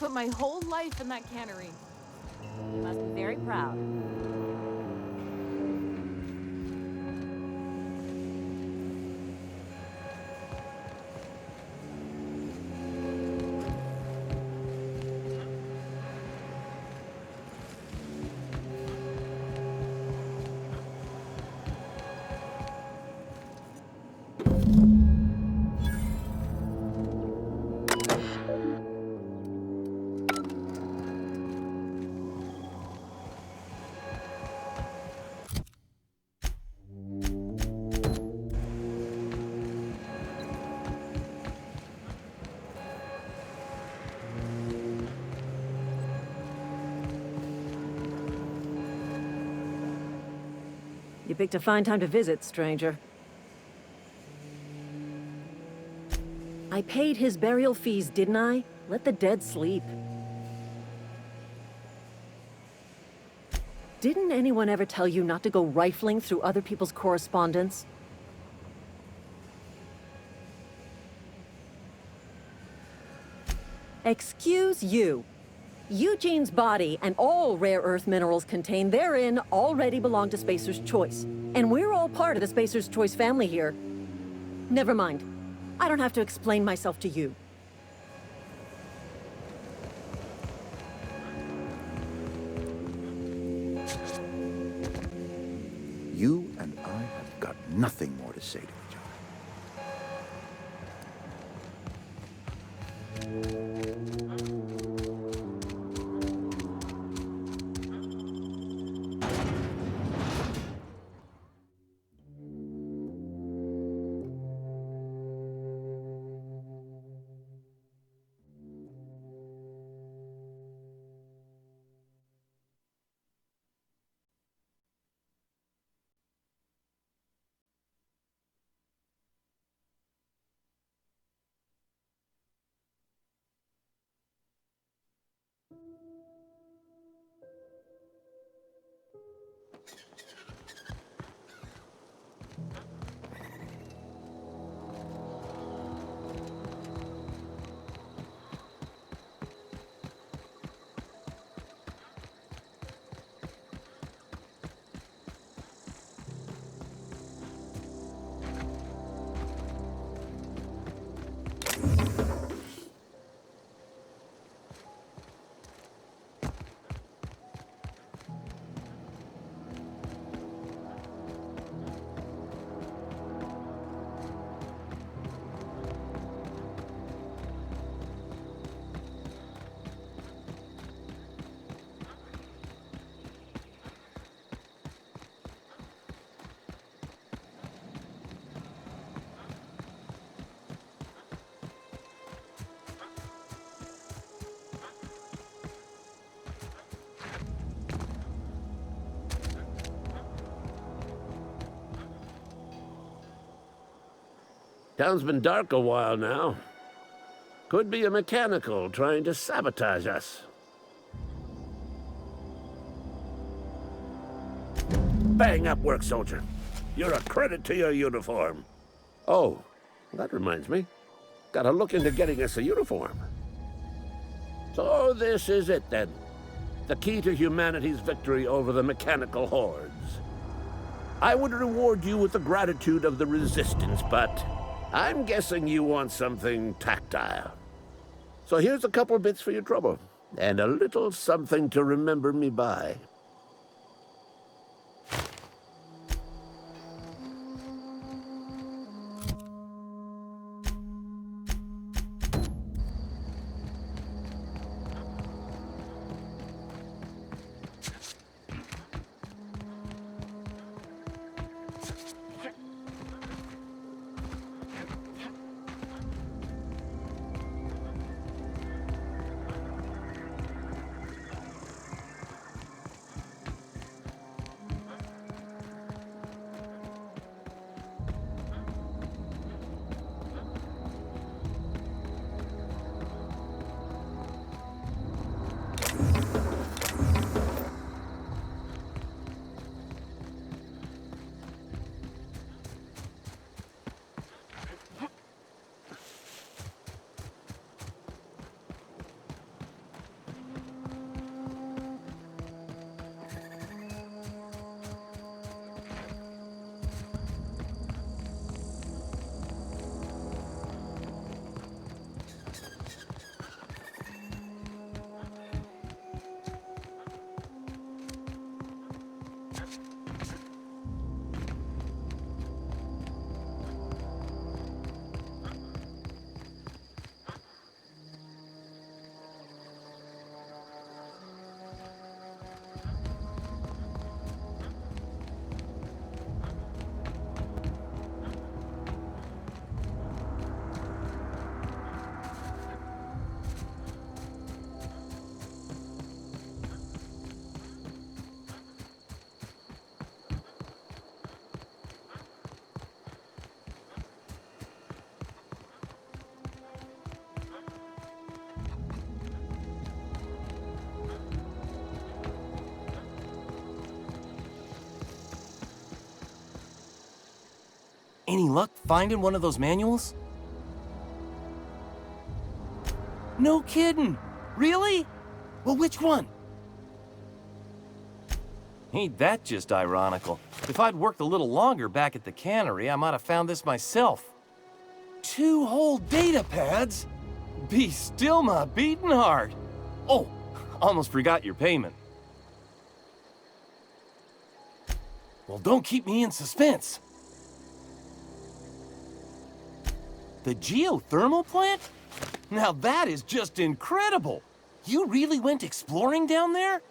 put my whole life in that cannery. You must be very proud. You picked a fine time to visit, stranger. I paid his burial fees, didn't I? Let the dead sleep. Didn't anyone ever tell you not to go rifling through other people's correspondence? Excuse you. Eugene's body and all rare earth minerals contained therein already belong to Spacer's Choice. And we're all part of the Spacer's Choice family here. Never mind. I don't have to explain myself to you. You and I have got nothing more to say to each other. Town's been dark a while now. Could be a mechanical trying to sabotage us. Bang up work, soldier. You're a credit to your uniform. Oh, that reminds me. Gotta look into getting us a uniform. So this is it then. The key to humanity's victory over the mechanical hordes. I would reward you with the gratitude of the Resistance, but I'm guessing you want something tactile. So here's a couple bits for your trouble, and a little something to remember me by. Any luck finding one of those manuals? No kidding! Really? Well, which one? Ain't that just ironical? If I'd worked a little longer back at the cannery, I might have found this myself. 2 whole data pads? Be still my beating heart. Oh, almost forgot your payment. Well, don't keep me in suspense. The geothermal plant? Now that is just incredible! You really went exploring down there?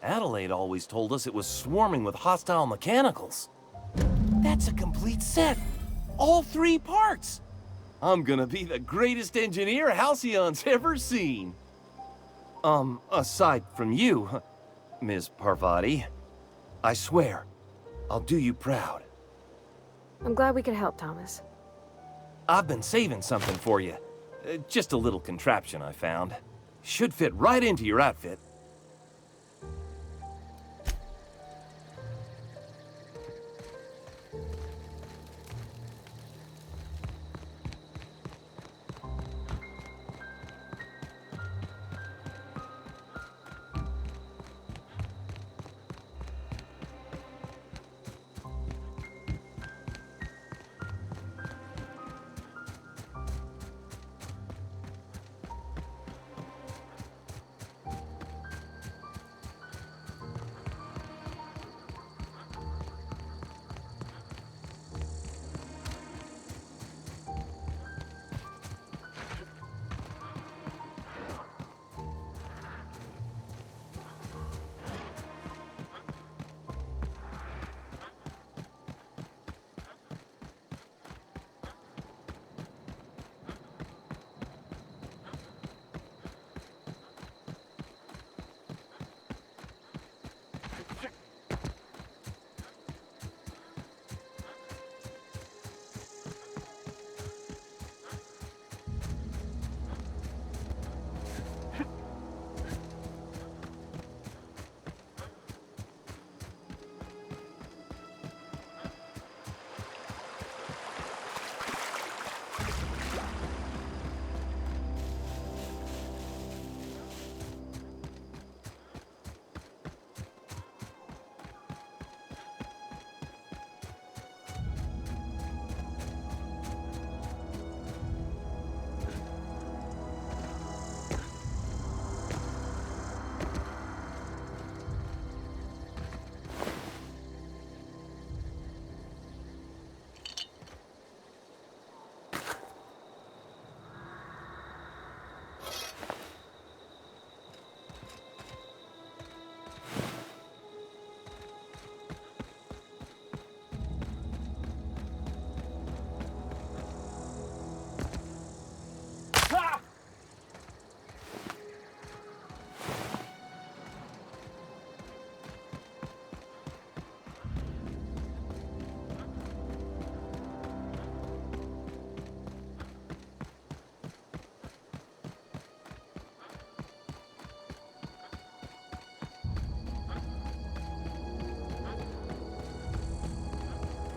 Adelaide always told us it was swarming with hostile mechanicals. That's a complete set. All 3 parts. I'm gonna be the greatest engineer Halcyon's ever seen. Aside from you, Ms. Parvati, I swear, I'll do you proud. I'm glad we could help, Thomas. I've been saving something for you. Just a little contraption I found. Should fit right into your outfit.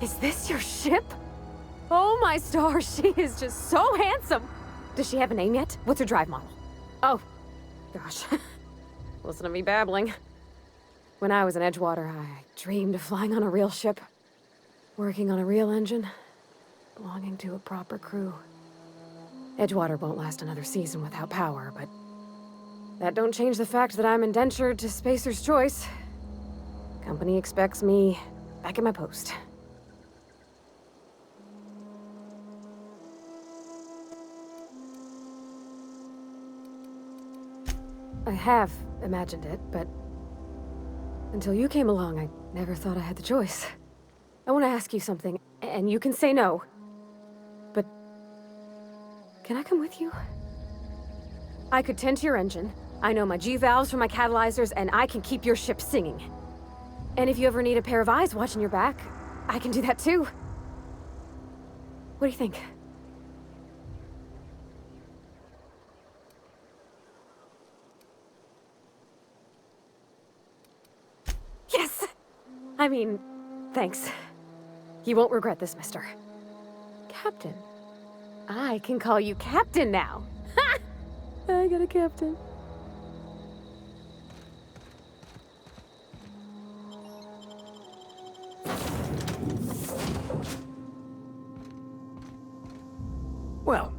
Is this your ship? Oh my stars, she is just so handsome. Does she have a name yet? What's her drive model? Oh, gosh. Listen to me babbling. When I was in Edgewater, I dreamed of flying on a real ship, working on a real engine, belonging to a proper crew. Edgewater won't last another season without power, but that don't change the fact that I'm indentured to Spacer's Choice. Company expects me back at my post. I have imagined it, but until you came along, I never thought I had the choice. I want to ask you something, and you can say no. But can I come with you? I could tend to your engine. I know my G-valves from my catalyzers, and I can keep your ship singing. And if you ever need a pair of eyes watching your back, I can do that too. What do you think? Yes! I mean, thanks. You won't regret this, mister. Captain. I can call you Captain now. Ha! I got a captain. Well,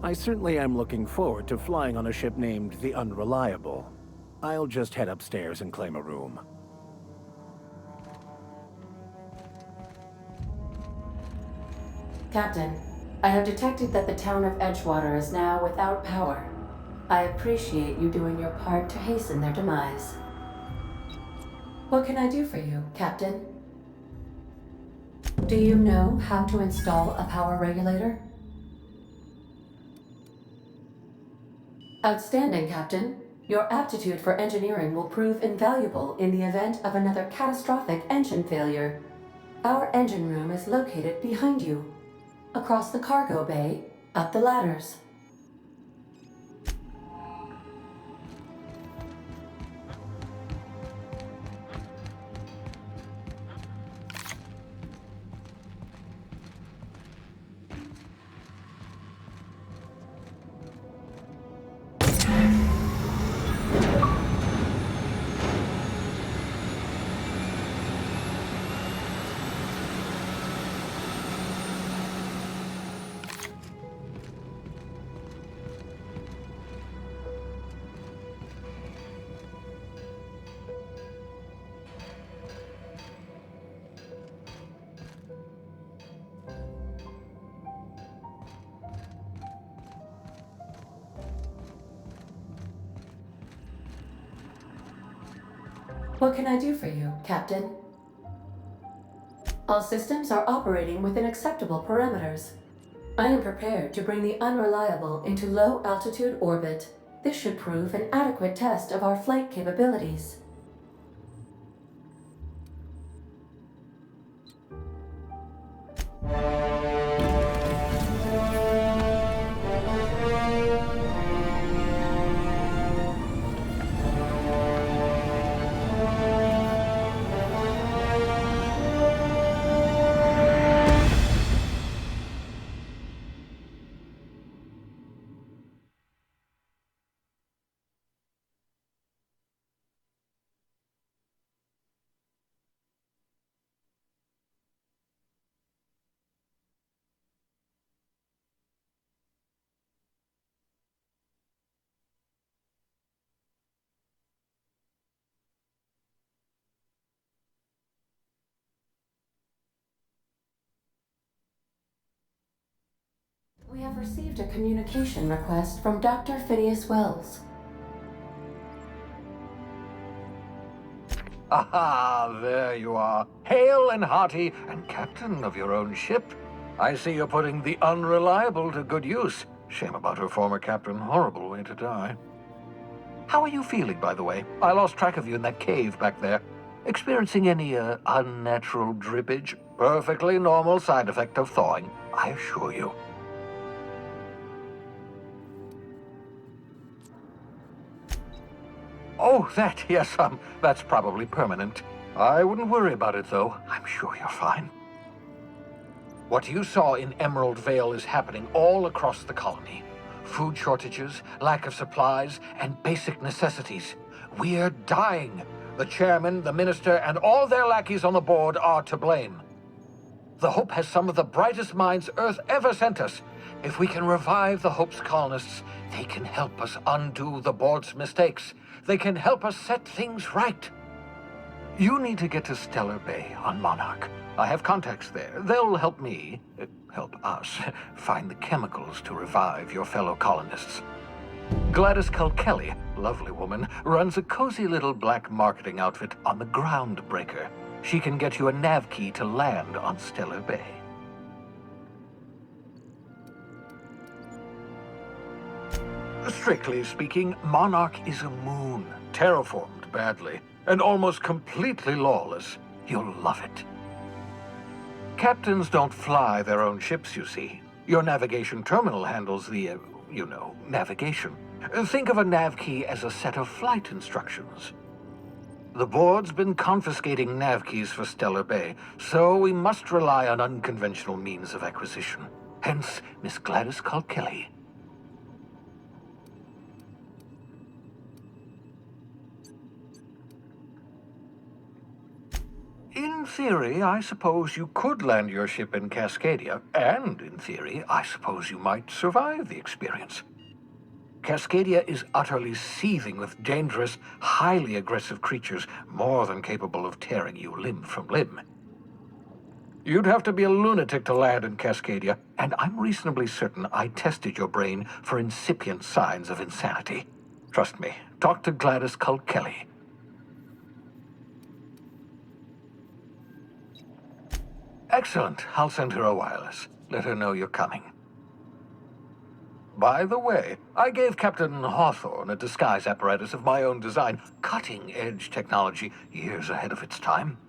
I certainly am looking forward to flying on a ship named the Unreliable. I'll just head upstairs and claim a room. Captain, I have detected that the town of Edgewater is now without power. I appreciate you doing your part to hasten their demise. What can I do for you, Captain? Do you know how to install a power regulator? Outstanding, Captain. Your aptitude for engineering will prove invaluable in the event of another catastrophic engine failure. Our engine room is located behind you. Across the cargo bay, up the ladders. What can I do for you, Captain? All systems are operating within acceptable parameters. I am prepared to bring the Unreliable into low-altitude orbit. This should prove an adequate test of our flight capabilities. We have received a communication request from Dr. Phineas Wells. Aha, there you are. Hale and hearty, and captain of your own ship. I see you're putting the Unreliable to good use. Shame about her former captain. Horrible way to die. How are you feeling, by the way? I lost track of you in that cave back there. Experiencing any, unnatural drippage? Perfectly normal side effect of thawing, I assure you. Oh, that, yes, that's probably permanent. I wouldn't worry about it, though. I'm sure you're fine. What you saw in Emerald Vale is happening all across the colony. Food shortages, lack of supplies, and basic necessities. We're dying. The chairman, the minister, and all their lackeys on the board are to blame. The Hope has some of the brightest minds Earth ever sent us. If we can revive the Hope's colonists, they can help us undo the board's mistakes. They can help us set things right. You need to get to Stellar Bay on Monarch. I have contacts there. They'll help me, help us, find the chemicals to revive your fellow colonists. Gladys Kelly, lovely woman, runs a cozy little black marketing outfit on the Groundbreaker. She can get you a nav key to land on Stellar Bay. Strictly speaking, Monarch is a moon, terraformed badly, and almost completely lawless. You'll love it. Captains don't fly their own ships, you see. Your navigation terminal handles the, navigation. Think of a nav key as a set of flight instructions. The board's been confiscating nav keys for Stellar Bay, so we must rely on unconventional means of acquisition. Hence, Miss Gladys Kilkelly. In theory, I suppose you could land your ship in Cascadia, and in theory, I suppose you might survive the experience. Cascadia is utterly seething with dangerous, highly aggressive creatures more than capable of tearing you limb from limb. You'd have to be a lunatic to land in Cascadia, and I'm reasonably certain I tested your brain for incipient signs of insanity. Trust me, talk to Gladys Kilkelly. Excellent. I'll send her a wireless. Let her know you're coming. By the way, I gave Captain Hawthorne a disguise apparatus of my own design, cutting-edge technology years ahead of its time.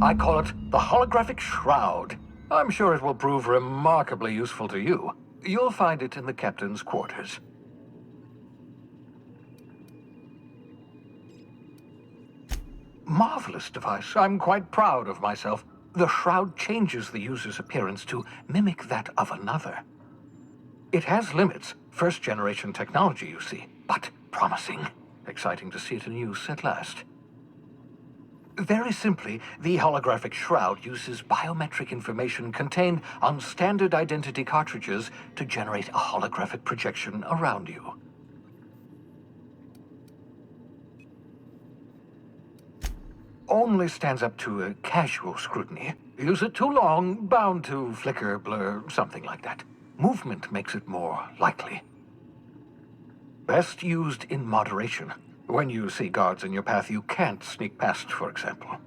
I call it the Holographic Shroud. I'm sure it will prove remarkably useful to you. You'll find it in the captain's quarters. Marvelous device. I'm quite proud of myself. The shroud changes the user's appearance to mimic that of another. It has limits, first-generation technology, you see, but promising. Exciting to see it in use at last. Very simply, the holographic shroud uses biometric information contained on standard identity cartridges to generate a holographic projection around you. Only stands up to a casual scrutiny. Use it too long, bound to flicker, blur, something like that. Movement makes it more likely. Best used in moderation. When you see guards in your path you can't sneak past, for example.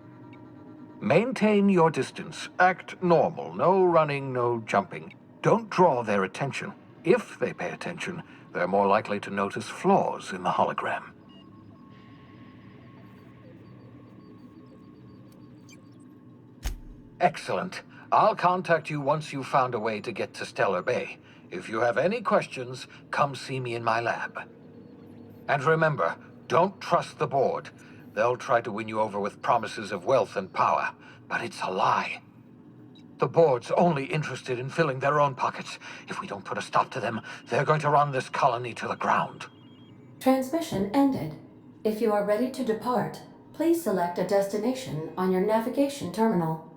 Maintain your distance. Act normal. No running, no jumping. Don't draw their attention. If they pay attention, they're more likely to notice flaws in the hologram. Excellent. I'll contact you once you've found a way to get to Stellar Bay. If you have any questions, come see me in my lab. And remember, don't trust the board. They'll try to win you over with promises of wealth and power, but it's a lie. The board's only interested in filling their own pockets. If we don't put a stop to them, they're going to run this colony to the ground. Transmission ended. If you are ready to depart, please select a destination on your navigation terminal.